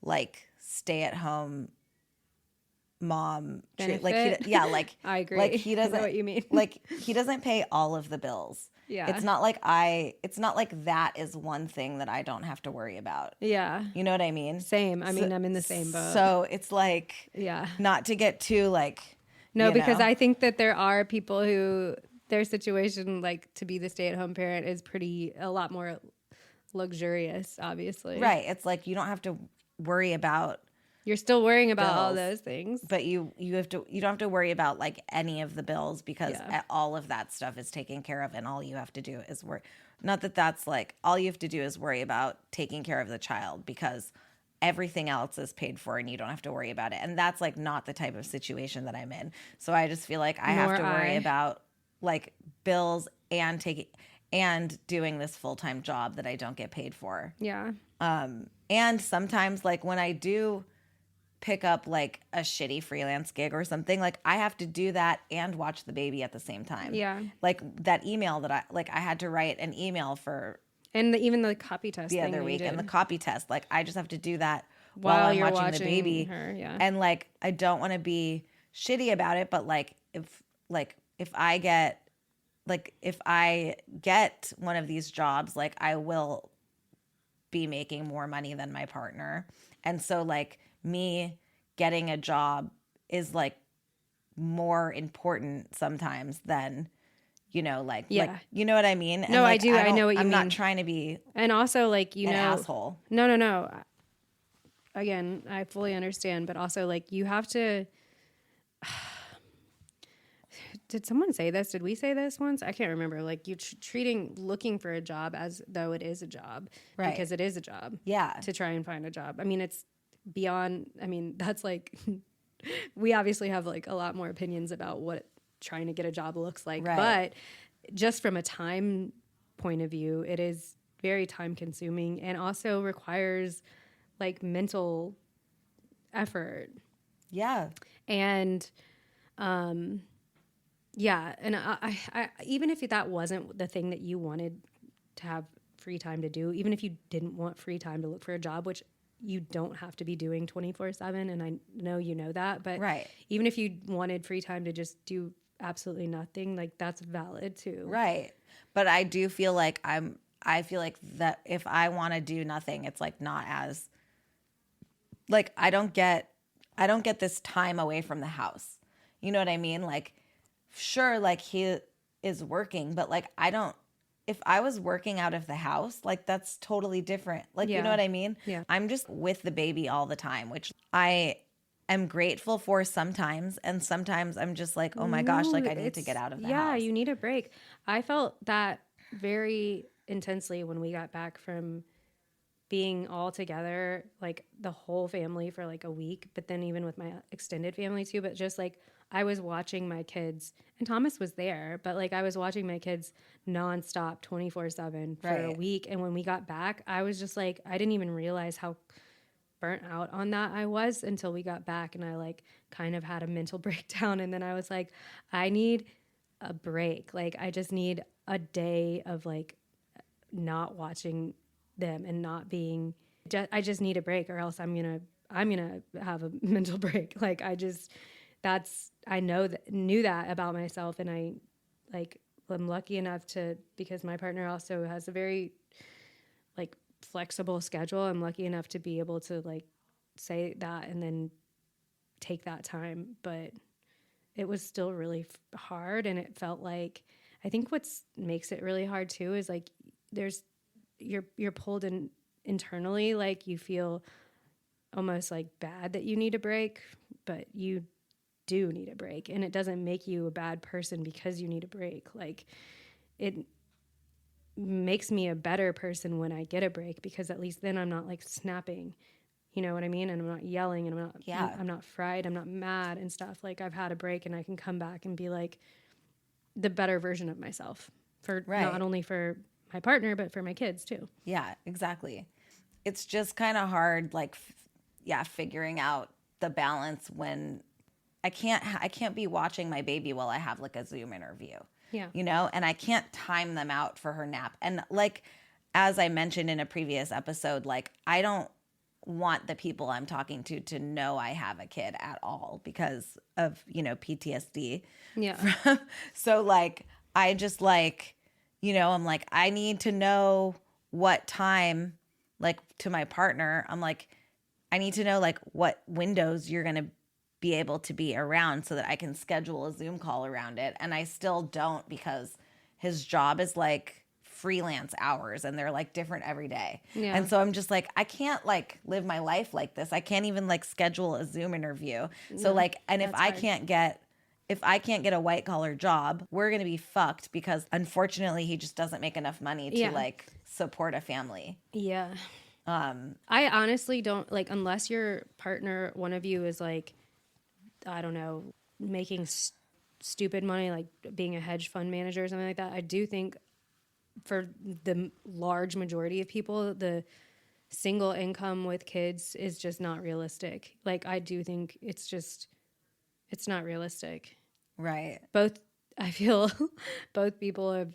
like stay at home mom treat. Like I agree. Like he doesn't I know what you mean. Like he doesn't pay all of the bills. Yeah. It's not like that is one thing that I don't have to worry about. Yeah. You know what I mean? Same. I mean, I'm in the same boat. So it's like, yeah, not to get too like, no, because know. I think that there are people who their situation, like to be the stay-at-home parent, is a lot more luxurious, obviously. Right. It's like you don't have to worry about. You're still worrying about bills, all those things, but you don't have to worry about like any of the bills because Yeah. all of that stuff is taken care of, and all you have to do is worry. Not that that's like all you have to do is worry about taking care of the child because everything else is paid for and you don't have to worry about it. And that's like not the type of situation that I'm in. So I just feel like I have to worry about like bills and doing this full-time job that I don't get paid for. Yeah. And sometimes like when I do pick up like a shitty freelance gig or something, like I have to do that and watch the baby at the same time. Yeah. Like that email that I had to write an email for, and even the copy test the other week, and the copy test, like I just have to do that while I'm watching the baby. Her, yeah. And like I don't want to be shitty about it, but like if I get one of these jobs, like I will be making more money than my partner. And so like me getting a job is like more important sometimes than, you know, like you know what I mean? No, like, I do. I know what you mean. I'm not trying to be and also like, an asshole. No. Again, I fully understand, but also like you have to. Did someone say this? Did we say this once? I can't remember. Like you looking for a job as though it is a job, right? Because it is a job. Yeah. To try and find a job. I mean, it's beyond. I mean, that's like we obviously have like a lot more opinions about what trying to get a job looks like, right. But just from a time point of view, it is very time consuming and also requires like mental effort. Yeah. And yeah, and I even if that wasn't the thing that you wanted to have free time to do, even if you didn't want free time to look for a job, which you don't have to be doing 24/7, and I know you know that, but right. Even if you wanted free time to just do absolutely nothing, like that's valid too. Right. But I do feel like I feel like that if I want to do nothing, it's like not as like I don't get this time away from the house. You know what I mean? Like sure, like he is working, but like if I was working out of the house, like that's totally different. Like, Yeah. You know what I mean? Yeah. I'm just with the baby all the time, which I am grateful for sometimes. And sometimes I'm just like, oh my gosh, like I need to get out of the house. Yeah, you need a break. I felt that very intensely when we got back from being all together, like the whole family for like a week, but then even with my extended family too, but just like I was watching my kids, and Thomas was there, but like I was watching my kids nonstop 24/7 for a week. And when we got back, I was just like, I didn't even realize how burnt out on that I was until we got back, and I like kind of had a mental breakdown. And then I was like, I need a break. Like I just need a day of like not watching them and not being I just need a break, or else I'm gonna have a mental break. Like I knew that about myself, and I like I'm lucky enough to, because my partner also has a very like flexible schedule. I'm lucky enough to be able to like say that and then take that time, but it was still really hard, and it felt like, I think what's makes it really hard too is like you're pulled in internally, like you feel almost like bad that you need a break, but you do need a break, and it doesn't make you a bad person because you need a break. Like it makes me a better person when I get a break, because at least then I'm not like snapping, you know what I mean? And I'm not yelling, and I'm not fried, I'm not mad and stuff. Like I've had a break, and I can come back and be like the better version of myself, for not only for my partner, but for my kids too. Yeah, exactly. It's just kind of hard, like, figuring out the balance when I can't be watching my baby while I have like a Zoom interview. Yeah. You know, and I can't time them out for her nap. And like, as I mentioned in a previous episode, like I don't want the people I'm talking to know I have a kid at all because of, PTSD. Yeah. So like, I just like, I'm like, I need to know what time, like to my partner, I'm like, I need to know like what windows you're going to be able to be around so that I can schedule a Zoom call around it. And I still don't, because his job is like freelance hours and they're like different every day. Yeah. And so I'm just like, I can't like live my life like this. I can't even like schedule a Zoom interview. So like, and if I can't get a white collar job, we're going to be fucked, because unfortunately he just doesn't make enough money to like support a family. Yeah. I honestly don't like, unless your partner, one of you is like, I don't know, making stupid money, like being a hedge fund manager or something like that. I do think for the large majority of people, the single income with kids is just not realistic. Like I do think it's not realistic. Right. I feel both people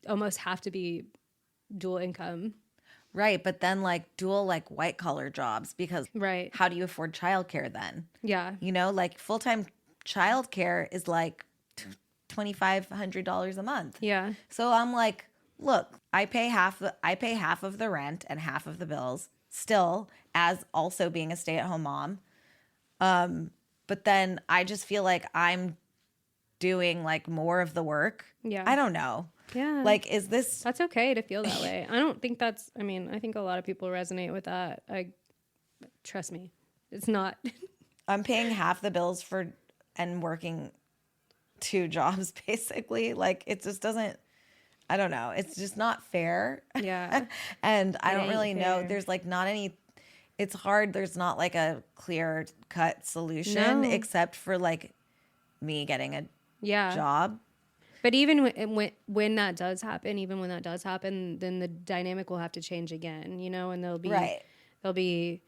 almost have to be dual income. Right. But then like dual like white collar jobs, because Right. how do you afford childcare then? Yeah. Like full-time childcare is like $2,500 a month. Yeah. So I'm like, look, I pay half of the rent and half of the bills still, as also being a stay-at-home mom. But then I just feel like I'm doing like more of the work. Yeah. I don't know. Yeah. Like, is this... That's okay to feel that way. I don't think I think a lot of people resonate with that. Trust me, it's not. I'm paying half the bills and working 2 jobs basically. Like it just doesn't, I don't know. It's just not fair. Yeah. And I don't really know. fair. There's like not any, it's hard. There's not like a clear cut solution except for like me getting a job. But even when that does happen, then the dynamic will have to change again, and there'll be,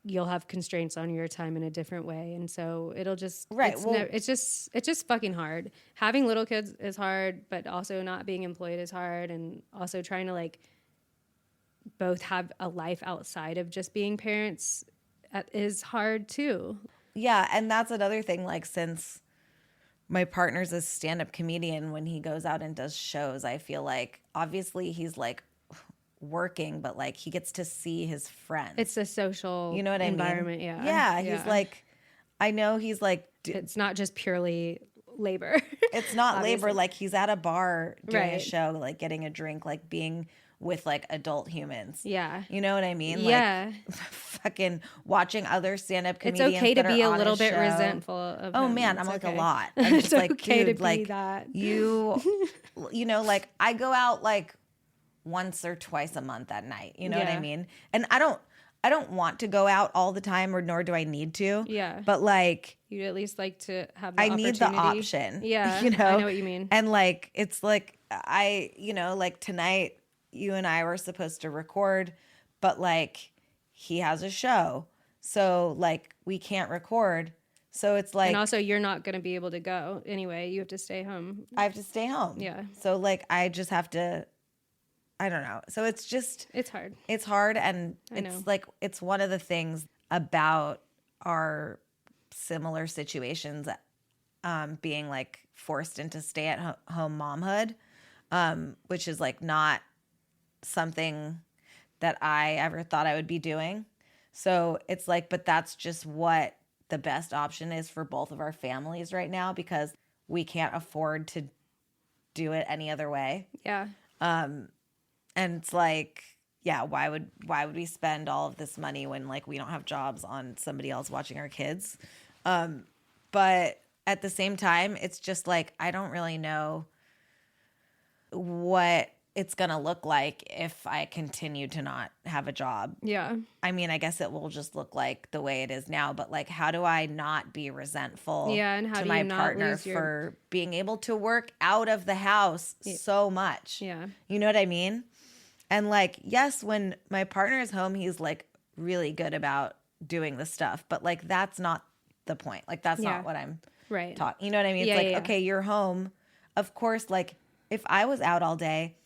you'll have constraints on your time in a different way. And so it'll just, it's just fucking hard. Having little kids is hard, but also not being employed is hard. And also trying to like both have a life outside of just being parents is hard too. Yeah. And that's another thing, like since my partner's a stand-up comedian, when he goes out and does shows, I feel like obviously he's like working, but like he gets to see his friends. It's a social environment. I mean? Yeah. He's like, I know he's like, it's not just purely labor. It's not labor. Like he's at a bar doing a show, like getting a drink, like being with like adult humans. Yeah. You know what I mean? Yeah. Like fucking watching other stand-up comedians. It's okay to be a little bit show. resentful of Oh him. man, It's I'm like okay. a lot. I'm just It's like, okay dude, to like be that. like I go out like once or twice a month at night. You know what I mean? And I don't want to go out all the time, or nor do I need to. Yeah. But like, you'd at least like to have the I need the option. Yeah. You know? I know what you mean. And like, it's like, like tonight, you and I were supposed to record, but like he has a show. So like we can't record. So it's like, and also you're not going to be able to go anyway. You have to stay home. I have to stay home. Yeah. So like I just have to I don't know. So it's just, It's hard. it's hard. And I know. it's like, it's one of the things about our similar situations, being like forced into stay at home momhood, which is like not something that I ever thought I would be doing. So it's like, but that's just what the best option is for both of our families right now, because we can't afford to do it any other way. Yeah. And it's like, yeah, why would we spend all of this money when like we don't have jobs on somebody else watching our kids? But at the same time, it's just like, I don't really know what it's going to look like if I continue to not have a job. Yeah. I mean, I guess it will just look like the way it is now, but like, how do I not be resentful And how to do my you not partner lose your... for being able to work out of the house so much? Yeah. You know what I mean? And like, yes, when my partner is home, he's like really good about doing the stuff, but like, that's not the point. Like, that's not what I'm talking. You know what I mean? It's like, okay, you're home. Of course, like if I was out all day,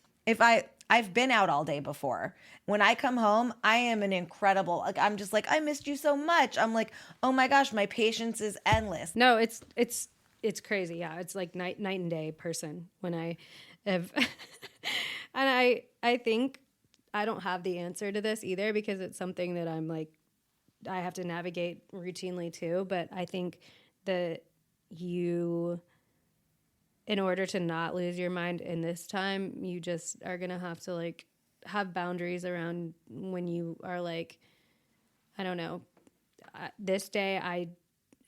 I've been out all day before. When I come home, I am an incredible, like, I'm just like, I missed you so much. I'm like, oh my gosh, my patience is endless. No, it's crazy. Yeah. It's like night and day person when I have, and I think I don't have the answer to this either, because it's something that I'm like, I have to navigate routinely too. But I think that in order to not lose your mind in this time, you just are going to have to like have boundaries around when you are like, I don't know, this day I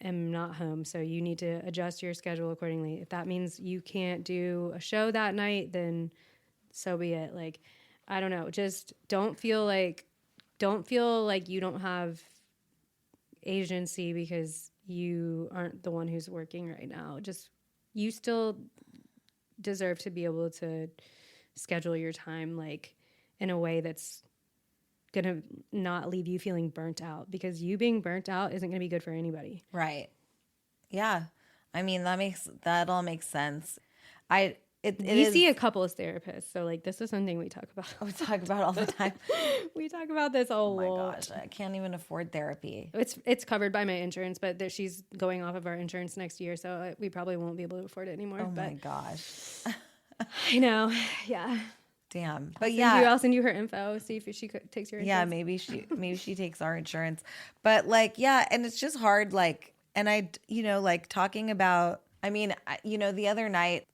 am not home, so you need to adjust your schedule accordingly. If that means you can't do a show that night, then so be it. Like, I don't know, just don't feel like you don't have agency because you aren't the one who's working right now. Just, you still deserve to be able to schedule your time like in a way that's gonna not leave you feeling burnt out, because you being burnt out isn't gonna be good for anybody. Right. Yeah. I mean, that all makes sense. We see a couples therapist, so like this is something we talk about. We talk about all the time. We talk about this all. Oh my gosh, I can't even afford therapy. It's covered by my insurance, but she's going off of our insurance next year, so we probably won't be able to afford it anymore. Oh my gosh. I know. Yeah. Damn. But I'll send you her info. See if she takes your insurance. Yeah, maybe she takes our insurance. But like, yeah, and it's just hard. Like, and I, like talking about, I mean, the other night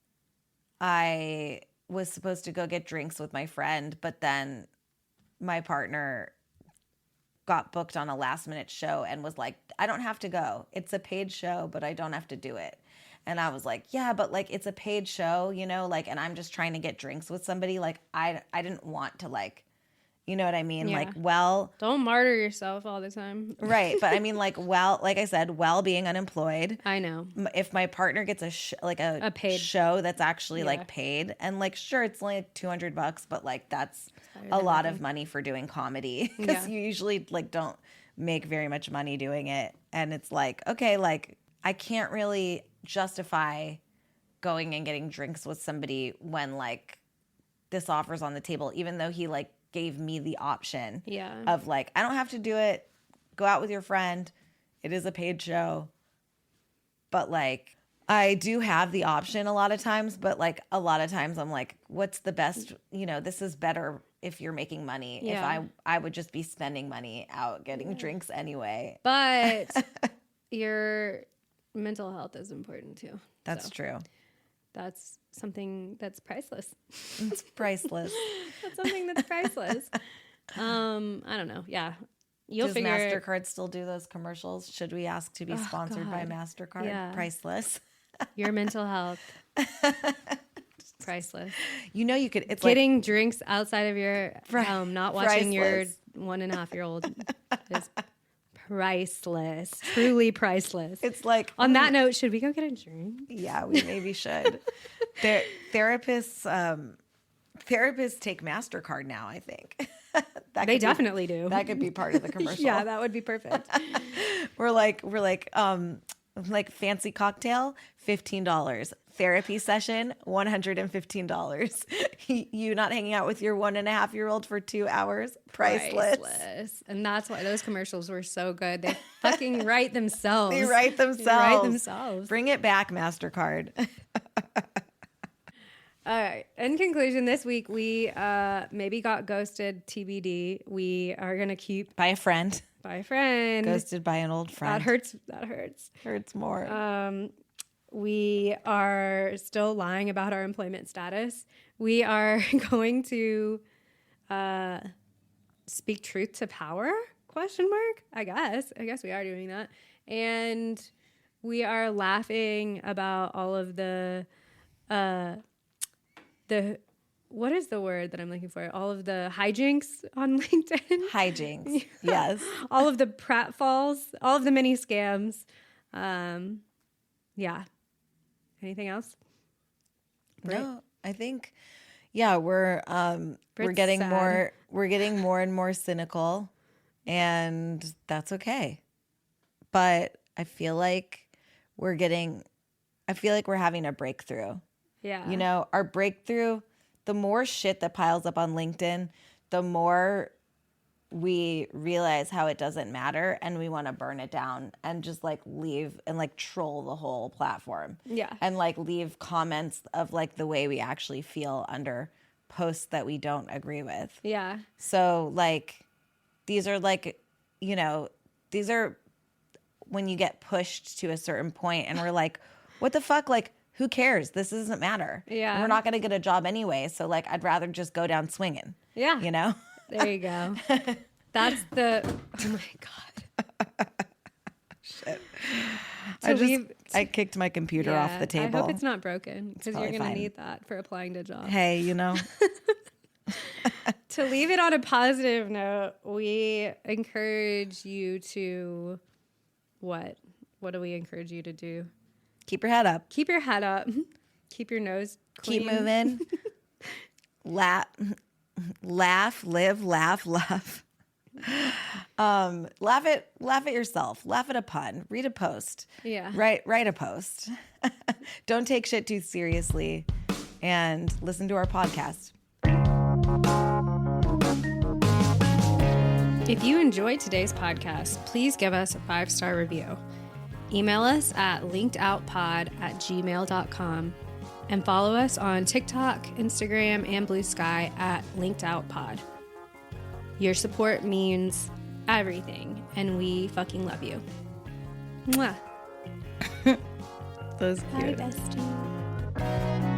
I was supposed to go get drinks with my friend, but then my partner got booked on a last minute show and was like, I don't have to go. It's a paid show, but I don't have to do it. And I was like, yeah, but like, it's a paid show, like, and I'm just trying to get drinks with somebody. Like, I didn't want to, like, you know what I mean? Yeah. Like, well, don't martyr yourself all the time. Right. But I mean, like, like I said, being unemployed. I know. If my partner gets a paid show that's actually like paid, and like, sure, it's only like $200, but like, that's a lot of money for doing comedy, because you usually like don't make very much money doing it. And it's like, okay, like I can't really justify going and getting drinks with somebody when like this offer's on the table, even though he like gave me the option of like, I don't have to do it. Go out with your friend. It is a paid show. But like, I do have the option a lot of times, but like a lot of times I'm like, what's the best, this is better if you're making money. Yeah. If I would just be spending money out getting drinks anyway. But your mental health is important too. That's true. That's something that's priceless. It's priceless. That's something that's priceless. I don't know. Yeah. Does MasterCard still do those commercials? Should we ask to be sponsored by MasterCard? Yeah. Priceless. Your mental health. Priceless. You could, it's getting like, drinks outside of your home, not watching priceless. your 1.5-year-old is priceless. Truly priceless. It's like, on that note, should we go get insurance? Yeah, we maybe should. Therapists take MasterCard now, I think. They definitely do. That could be part of the commercial. Yeah, that would be perfect. We're like, like fancy cocktail, $15. Therapy session, $115. You not hanging out with your 1.5-year-old for 2 hours, priceless. And that's why those commercials were so good. They fucking write themselves. They write themselves. They write themselves. Bring it back, MasterCard. All right. In conclusion, this week we maybe got ghosted, TBD. We are going to keep... By a friend. By a friend. Ghosted by an old friend. That hurts. That hurts. Hurts more. We are still lying about our employment status. We are going to speak truth to power? ? I guess we are doing that. And we are laughing about all of the what is the word that I'm looking for? All of the hijinks on LinkedIn. Hijinks. Yes. All of the pratfalls, all of the mini scams. Yeah. Anything else? Brit? No, I think, yeah, we're getting sad. we're getting more and more cynical, and that's okay. But I feel like we're having a breakthrough. Yeah. You know, our breakthrough, the more shit that piles up on LinkedIn, the more we realize how it doesn't matter, and we want to burn it down and just like leave and like troll the whole platform. Yeah. And like leave comments of like the way we actually feel under posts that we don't agree with. Yeah. So like these are like, you know, these are when you get pushed to a certain point and we're like, what the fuck? Like, who cares? This doesn't matter. Yeah. We're not going to get a job anyway. So like, I'd rather just go down swinging. Yeah. You know? There you go. That's the, oh my God. Shit. I kicked my computer off the table. I hope it's not broken because you're going to fine. need that for applying to jobs. Hey, you know. To leave it on a positive note, we encourage you to, what? What do we encourage you to do? Keep your head up. Keep your head up. Keep your nose clean. Keep moving. Laugh, live, laugh. Laugh at yourself. Laugh at a pun. Read a post. Yeah. Write a post. Don't take shit too seriously, and listen to our podcast. If you enjoyed today's podcast, please give us a 5-star review. Email us at linkedoutpod@gmail.com and follow us on TikTok, Instagram, and Blue Sky at linkedoutpod. Your support means everything, and we fucking love you. Mwah. That was cute. Bye, bestie.